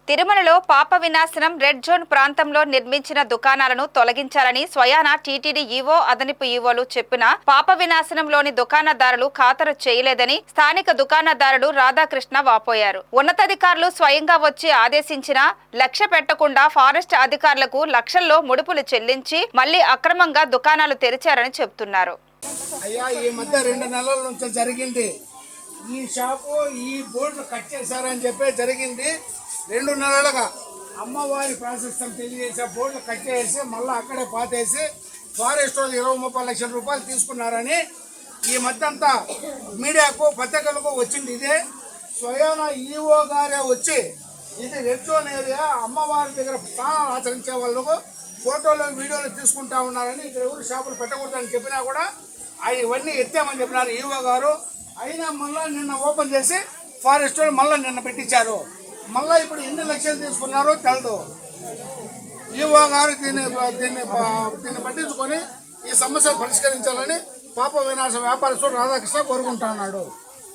తిరుమలలో పాప వినాశనం రెడ్ జోన్ ప్రాంతంలో నిర్మించిన దుకాణాలను తొలగించాలని స్వయాన టీటీడీ ఈవో అదనపు ఈవోలు చెప్పినా పాప వినాశనంలోని దుకాణదారులు ఖాతరు చేయలేదని స్థానిక దుకాణదారులు రాధాకృష్ణ వాపోయారు. ఉన్నతాధికారులు స్వయంగా వచ్చి ఆదేశించినా లక్ష్య పెట్టకుండా ఫారెస్ట్ అధికారులకు లక్షల్లో ముడుపులు చెల్లించి మళ్లీ అక్రమంగా దుకాణాలు తెరిచారని చెబుతున్నారు. అయ్యా, ఈ మధ్య 2 నెలల నుంచి జరిగింది. ఈ షాపు ఈ బోర్డులు కట్ చేశారని చెప్పి జరిగింది. 2 నెలలుగా అమ్మవారి ప్రాశస్త్యం తెలియజేసే బోర్డులు కట్ చేసి మళ్ళీ అక్కడే పాతేసి ఫారెస్ట్ వాళ్ళు 20-30 లక్షల రూపాయలు తీసుకున్నారని ఈ మధ్య అంతా మీడియాకు పత్రికలకు వచ్చింది. ఇదే స్వయాన ఈఓ గారే వచ్చి ఇది రెడ్ జోన్ ఏరియా, అమ్మవారి దగ్గర స్నానాలు ఆచరించే వాళ్ళకు ఫోటోలు వీడియోలు తీసుకుంటా ఉన్నారని ఇక్కడ ఎవరు షాపులు పెట్టకూడదని చెప్పినా కూడా ఆయన ఇవన్నీ ఎత్తామని చెప్పినారు ఈఓ గారు. అయినా మళ్ళీ నిన్న ఓపెన్ చేసి ఫారెస్ట్ వాళ్ళు మళ్ళీ నిన్న పెట్టించారు. మళ్ళీ ఇప్పుడు ఎన్ని లక్షలు తీసుకున్నారో తెలదు. ఈఓ గారు దీన్ని పట్టించుకొని ఈ సమస్యను పరిష్కరించాలని పాప వినాశ వ్యాపారస్తుడు రాధాకృష్ణ కోరుకుంటున్నాడు.